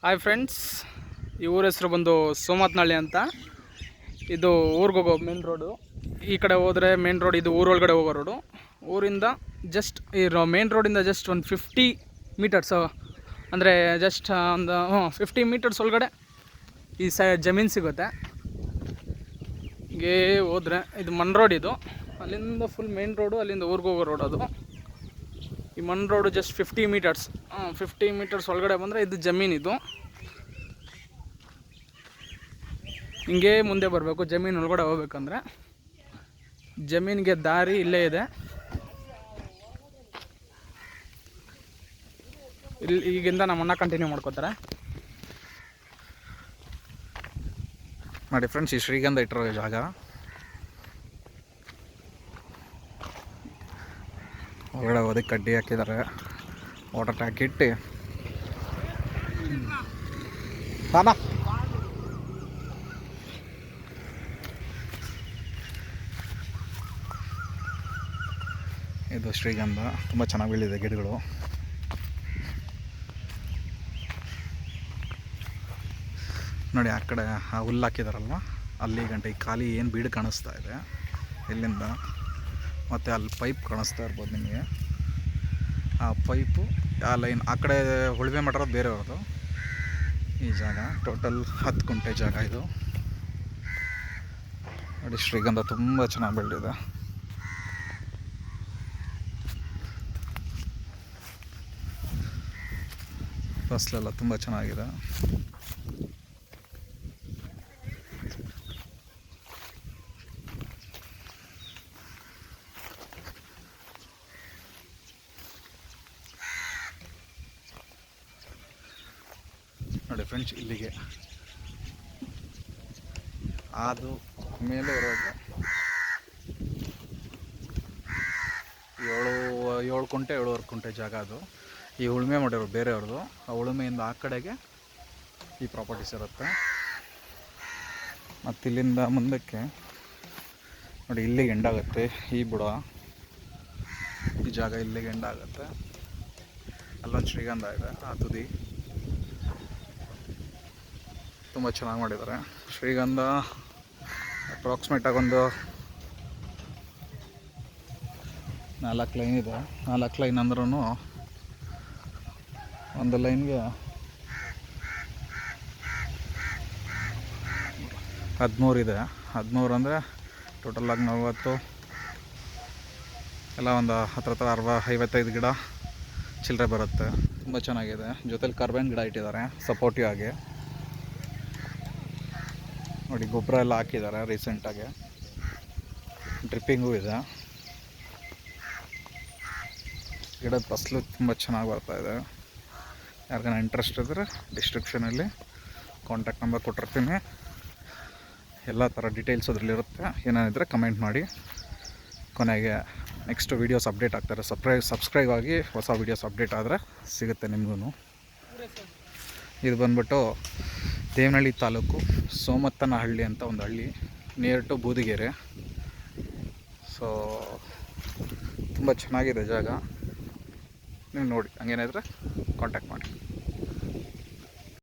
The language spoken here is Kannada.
ಹಾಯ್ ಫ್ರೆಂಡ್ಸ್, ಈ ಊರ ಹೆಸರು ಬಂದು ಸೋಮತ್ನಹಳ್ಳಿ ಅಂತ. ಇದು ಊರಿಗೆ ಹೋಗೋ ಮೇನ್ ರೋಡು. ಈ ಕಡೆ ಹೋದರೆ ಮೇನ್ ರೋಡ್, ಇದು ಊರೊಳಗಡೆ ಹೋಗೋ ರೋಡು. ಊರಿಂದ ಜಸ್ಟ್ ಈ ಮೇನ್ ರೋಡಿಂದ ಜಸ್ಟ್ ಒಂದು 50 ಮೀಟರ್ಸು, ಅಂದರೆ ಜಸ್ಟ್ ಒಂದು 50 ಮೀಟರ್ಸ್ ಒಳಗಡೆ ಈ ಜಮೀನು ಸಿಗುತ್ತೆ. ಹೀಗೆ ಹೋದರೆ ಇದು ಮಣ್ ರೋಡ್. ಇದು ಅಲ್ಲಿಂದ ಫುಲ್ ಮೇನ್ ರೋಡು, ಅಲ್ಲಿಂದ ಊರಿಗೆ ಹೋಗೋ ರೋಡ್ ಅದು. ಈ ಮಣ್ ರೋಡು ಜಸ್ಟ್ 50 ಮೀಟರ್ಸ್ ಒಳಗಡೆ ಬಂದರೆ ಇದು ಜಮೀನಿದು. ಹಿಂಗೆ ಮುಂದೆ ಬರಬೇಕು ಜಮೀನು ಒಳಗಡೆ ಹೋಗ್ಬೇಕಂದ್ರೆ. ಜಮೀನಿಗೆ ದಾರಿ ಇಲ್ಲೇ ಇದೆ. ಇಲ್ಲಿ ಈಗಿಂದ ನಮ್ಮ ಅಣ್ಣ ಕಂಟಿನ್ಯೂ ಮಾಡ್ಕೋತಾರೆ. ನೋಡಿ ಫ್ರೆಂಡ್ಸ್, ಈ ಶ್ರೀಗಂಧ ಇಟ್ಟಿರೋ ಜಾಗ. ಹೊರಗಡೆ ಹೋದಕ್ಕೆ ಕಡ್ಡಿ ಹಾಕಿದ್ದಾರೆ, ವಾಟರ್ ಟ್ಯಾಂಕ್ ಇಟ್ಟು. ಇದು ಶ್ರೀಗಂಧ ತುಂಬ ಚೆನ್ನಾಗಿ ಬೆಳೆದಿದೆ ಗಿಡಗಳು. ನೋಡಿ ಆ ಕಡೆ ಆ ಹುಲ್ಲು ಹಾಕಿದಾರಲ್ವ, ಅಲ್ಲಿ ಗಂಟೆ ಈ ಖಾಲಿ ಏನು ಬೀಡು ಕಾಣಿಸ್ತಾ ಇದೆ ಇಲ್ಲಿಂದ. ಮತ್ತು ಅಲ್ಲಿ ಪೈಪ್ ಕಾಣಿಸ್ತಾ ಇರ್ಬೋದು ನಿಮಗೆ. ಆ ಪೈಪು ಆ ಲೈನ್ ಆ ಕಡೆ ಉಳುಮೆ ಮಾಡಿರೋದು ಬೇರೆಯವ್ರದ್ದು. ಈ ಜಾಗ ಟೋಟಲ್ 10 ಗುಂಟೆ ಜಾಗ ಇದು. ನೋಡಿ ಶ್ರೀಗಂಧ ತುಂಬ ಚೆನ್ನಾಗಿ ಬೆಳೆದಿದೆ. ಫಸಲೆಲ್ಲ ತುಂಬ ಚೆನ್ನಾಗಿದೆ. ನೋಡಿ ಫ್ರೆಂಡ್ಸ್, ಇಲ್ಲಿಗೆ ಅದು ಮೇಲೆ ಇರೋದು 7 ಗುಂಟೆ 7.5 ಗುಂಟೆ ಜಾಗ ಅದು. ಈ ಉಳುಮೆ ಮಾಡಿರೋದು ಬೇರೆಯವ್ರದ್ದು. ಆ ಉಳುಮೆಯಿಂದ ಆ ಕಡೆಗೆ ಈ ಪ್ರಾಪರ್ಟೀಸ್ ಇರುತ್ತೆ. ಮತ್ತು ಇಲ್ಲಿಂದ ಮುಂದಕ್ಕೆ ನೋಡಿ, ಇಲ್ಲಿಗೆ ಎಂಡಾಗುತ್ತೆ ಈ ಬುಡ. ಈ ಜಾಗ ಇಲ್ಲಿಗೆ ಎಂಡಾಗುತ್ತೆ. ಅಲ್ಲೊಂದು ಶ್ರೀಗಂಧ ಇದೆ ಆ ತುದಿ. ತುಂಬ ಚೆನ್ನಾಗಿ ಮಾಡಿದ್ದಾರೆ ಶ್ರೀಗಂಧ. ಅಪ್ರಾಕ್ಸಿಮೇಟಾಗಿ ಒಂದು 4 ಲೈನ್ ಇದೆ. 4 ಲೈನ್ ಅಂದ್ರೂ ಒಂದು ಲೈನ್ಗೆ 13 ಇದೆ. 13 ಅಂದರೆ ಟೋಟಲಾಗಿ 40, ಎಲ್ಲ ಒಂದು ಹತ್ರ 55 ಗಿಡ ಚಿಲ್ಲರೆ ಬರುತ್ತೆ. ತುಂಬ ಚೆನ್ನಾಗಿದೆ. ಜೊತೆಲಿ ಕಾರ್ಬೇನ್ ಗಿಡ ಇಟ್ಟಿದ್ದಾರೆ ಸಪೋರ್ಟಿವ್ ಆಗಿ. ನೋಡಿ ಗೊಬ್ಬರ ಎಲ್ಲ ಹಾಕಿದ್ದಾರೆ ರೀಸೆಂಟಾಗಿ. ಡ್ರಿಪ್ಪಿಂಗೂ ಇದೆ. ಗಿಡದ ಫಸಲು ತುಂಬ ಚೆನ್ನಾಗಿ ಬರ್ತಾಯಿದೆ. ಯಾರಿಗಾನ ಇಂಟ್ರೆಸ್ಟ್ ಇದ್ದರೆ ಡಿಸ್ಕ್ರಿಪ್ಷನಲ್ಲಿ ಕಾಂಟ್ಯಾಕ್ಟ್ ನಂಬರ್ ಕೊಟ್ಟಿರ್ತೀನಿ. ಎಲ್ಲ ಥರ ಡೀಟೇಲ್ಸ್ ಅದರಲ್ಲಿರುತ್ತೆ. ಏನೇನಿದ್ರೆ ಕಮೆಂಟ್ ಮಾಡಿ. ಕೊನೆಗೆ ನೆಕ್ಸ್ಟ್ ವೀಡಿಯೋಸ್ ಅಪ್ಡೇಟ್ ಆಗ್ತಾರೆ. ಸಬ್ಸ್ಕ್ರೈಬ್ ಆಗಿ, ಹೊಸ ವೀಡಿಯೋಸ್ ಅಪ್ಡೇಟ್ ಆದರೆ ಸಿಗುತ್ತೆ ನಿಮಗೂ. ಇದು ಬಂದ್ಬಿಟ್ಟು ದೇವನಹಳ್ಳಿ ತಾಲೂಕು ಸೋಮತ್ತನಹಳ್ಳಿ ಅಂತ ಒಂದು ಹಳ್ಳಿ, ನಿಯರ್ ಟು ಬೂದಿಗೆರೆ. ಸೊ ತುಂಬ ಚೆನ್ನಾಗಿದೆ ಜಾಗ. ನೀವು ನೋಡಿ, ಹಂಗೇನಾದರೆ ಕಾಂಟ್ಯಾಕ್ಟ್ ಮಾಡಿ.